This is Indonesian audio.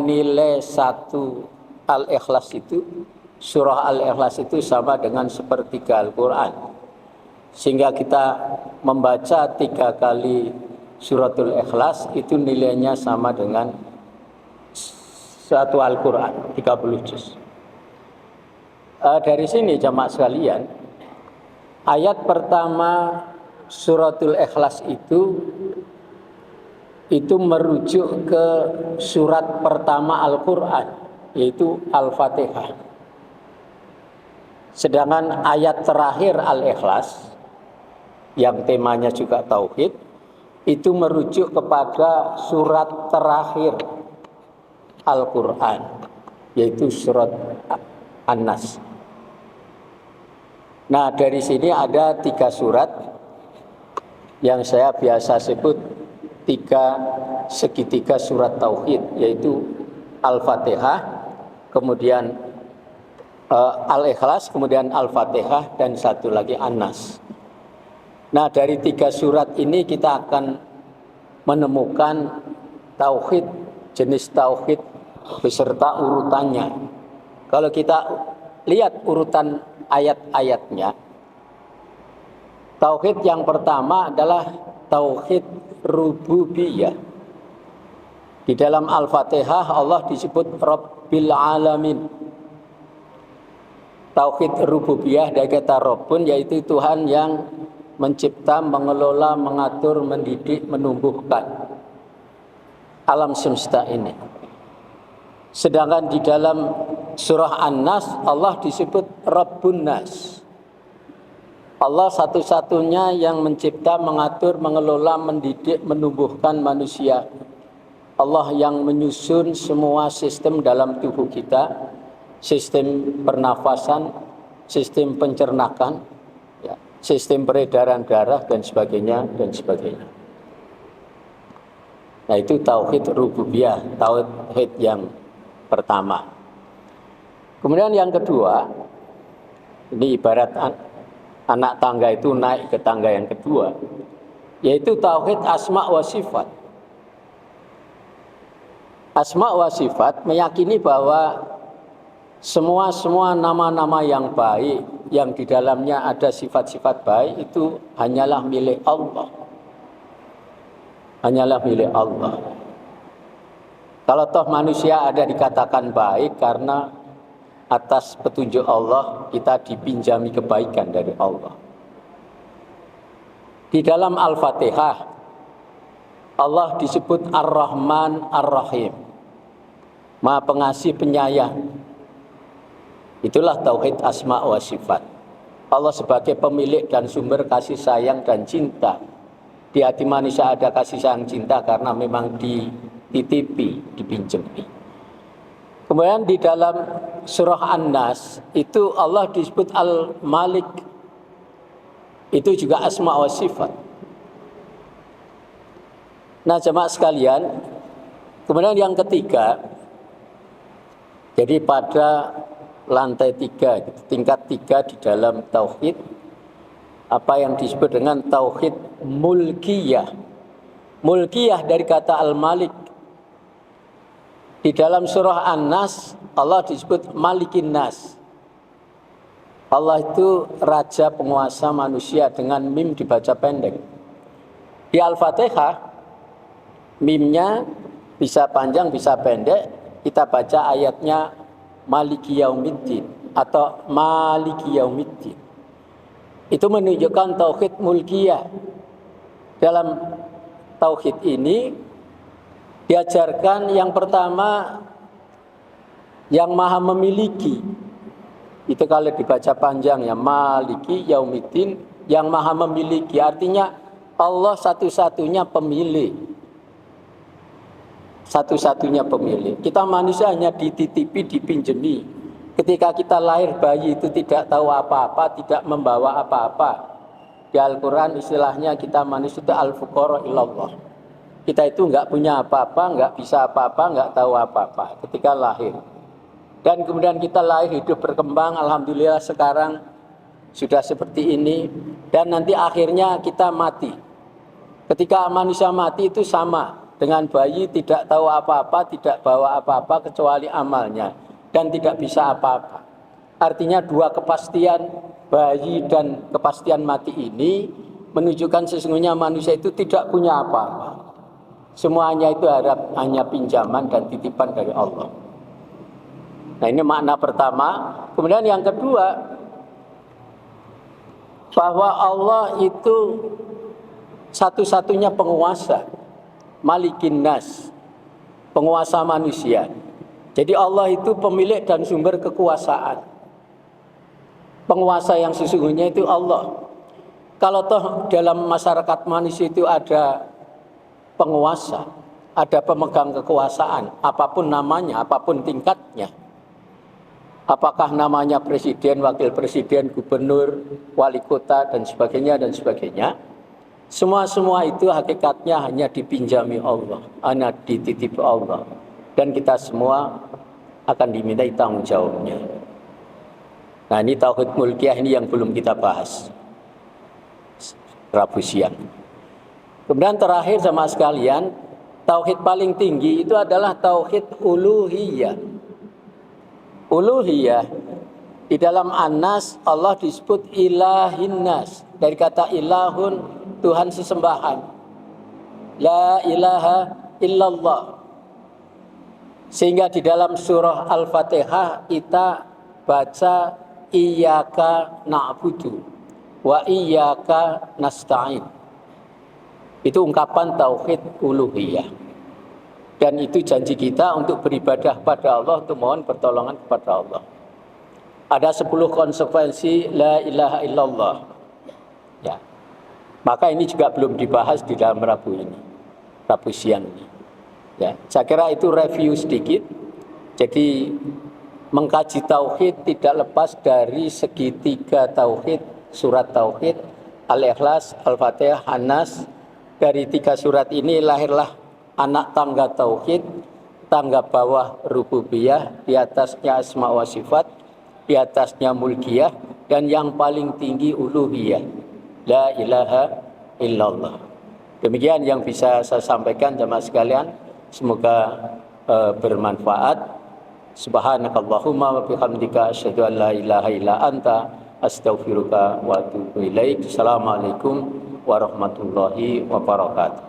nilai satu Al-Ikhlas itu, surah Al-Ikhlas itu sama dengan sepertiga Al-Quran. Sehingga kita membaca 3 kali suratul Ikhlas itu nilainya sama dengan satu Al-Quran, 30 juz. Dari sini jamaah sekalian, ayat pertama suratul Ikhlas itu merujuk ke surat pertama Al-Quran, yaitu Al-Fatihah. Sedangkan ayat terakhir Al-Ikhlas, yang temanya juga Tauhid, itu merujuk kepada surat terakhir Al-Quran, yaitu surat An-Nas. Nah, dari sini ada 3 surat yang saya biasa sebut 3 segitiga surat Tauhid, yaitu Al-Fatihah, kemudian Al-Ikhlas, kemudian Al-Fatihah, dan satu lagi An-Nas. Nah, dari 3 surat ini kita akan menemukan Tauhid, jenis Tauhid beserta urutannya. Kalau kita lihat urutan ayat-ayatnya, Tauhid yang pertama adalah Tauhid Rububiyah. Di dalam Al-Fatihah Allah disebut Rabbil Alamin. Tauhid Rububiyah dari kata Rabbun, yaitu Tuhan yang mencipta, mengelola, mengatur, mendidik, menumbuhkan alam semesta ini. Sedangkan di dalam surah An-Nas Allah disebut Rabbun Nas. Allah satu-satunya yang mencipta, mengatur, mengelola, mendidik, menumbuhkan manusia. Allah yang menyusun semua sistem dalam tubuh kita, sistem pernafasan, sistem pencernakan, ya, sistem peredaran darah, dan sebagainya, dan sebagainya. Nah, itu Tauhid Rububiyah, Tauhid yang pertama. Kemudian yang kedua, ini ibarat anak tangga itu naik ke tangga yang kedua, yaitu Tauhid Asma wa Sifat. Asma wa Sifat meyakini bahwa semua nama-nama yang baik, yang di dalamnya ada sifat-sifat baik, itu hanyalah milik Allah. Hanyalah milik Allah. Kalau toh manusia ada dikatakan baik karena atas petunjuk Allah kita dipinjami kebaikan dari Allah. Di dalam Al-Fatihah Allah disebut Ar-Rahman Ar-Rahim, Maha Pengasih Penyayang. Itulah Tauhid Asma wa Sifat. Allah sebagai pemilik dan sumber kasih sayang dan cinta. Di hati manusia ada kasih sayang cinta karena memang dititipi, dipinjami. Kemudian di dalam surah An-Nas itu Allah disebut Al-Malik. Itu juga Asma wa Sifat. Nah, jemaah sekalian, kemudian yang ketiga, jadi pada lantai 3, tingkat 3 di dalam Tauhid, apa yang disebut dengan Tauhid Mulkiyah. Mulkiyah dari kata Al-Malik. Di dalam surah An-Nas Allah disebut Malikin Nas. Allah itu raja penguasa manusia, dengan mim dibaca pendek. Di Al-Fatihah mimnya bisa panjang bisa pendek, kita baca ayatnya Maliki Yaumiddin atau Maliki Yaumiddin. Itu menunjukkan Tauhid Mulkiyah. Dalam Tauhid ini diajarkan yang pertama yang maha memiliki. Itu kalau dibaca panjang ya, Maliki Yaumiddin, yang maha memiliki. Artinya Allah satu-satunya pemilik. Satu-satunya pemilik. Kita manusia hanya dititipi, dipinjemi. Ketika kita lahir, bayi itu tidak tahu apa-apa, tidak membawa apa-apa. Di Al-Quran istilahnya kita manusia itu al-fuqara ilallah. Kita itu enggak punya apa-apa, enggak bisa apa-apa, enggak tahu apa-apa ketika lahir. Dan kemudian kita lahir, hidup, berkembang, alhamdulillah sekarang sudah seperti ini. Dan nanti akhirnya kita mati. Ketika manusia mati itu sama. dengan bayi tidak tahu apa-apa, tidak bawa apa-apa kecuali amalnya dan tidak bisa apa-apa. Artinya dua kepastian bayi dan kepastian mati ini menunjukkan sesungguhnya manusia itu tidak punya apa-apa. Semuanya itu hanya pinjaman dan titipan dari Allah. Nah, ini makna pertama. Kemudian yang kedua, bahwa Allah itu satu-satunya penguasa, Malikin Nas, penguasa manusia. Jadi Allah itu pemilik dan sumber kekuasaan. Penguasa yang sesungguhnya itu Allah. Kalau toh dalam masyarakat manusia itu ada penguasa, ada pemegang kekuasaan, apapun namanya, apapun tingkatnya. Apakah namanya presiden, wakil presiden, gubernur, wali kota, dan sebagainya, dan sebagainya. Semua itu hakikatnya hanya dipinjami Allah, hanya dititip Allah. Dan kita semua akan dimintai tanggung jawabnya. Nah, ini tauhid mulkiyah ini yang belum kita bahas Rabu siang. Kemudian terakhir sama sekalian, tauhid paling tinggi itu adalah tauhid uluhiyah. Uluhiyah di dalam An-Nas Allah disebut ilahin nas, dari kata ilahun, Tuhan sesembahan. La ilaha illallah. Sehingga di dalam surah Al-Fatihah kita baca iyyaka na'budu wa iyyaka nasta'in. Itu ungkapan tauhid uluhiyah. Dan itu janji kita untuk beribadah pada Allah, untuk mohon pertolongan kepada Allah. Ada 10 konsekuensi la ilaha illallah. Ya. Maka ini juga belum dibahas di dalam Rabu ini, Rabu siang ini. Ya, saya kira itu review sedikit. Jadi mengkaji tauhid tidak lepas dari segitiga tauhid, surat tauhid, Al-Ikhlas, Al-Fatihah, An-Nas. Dari 3 surat ini lahirlah anak tangga tauhid, tangga bawah rububiyah, di atasnya asma wa sifat, di atasnya mulkiyah, dan yang paling tinggi uluhiyah, la ilaha illallah. Demikian yang bisa saya sampaikan jemaah sekalian, semoga bermanfaat. Subhanakallahumma wa bihamdika asyhadu an la ilaha illa anta astaghfiruka wa atubu ilaik. Assalamualaikum warahmatullahi wabarakatuh.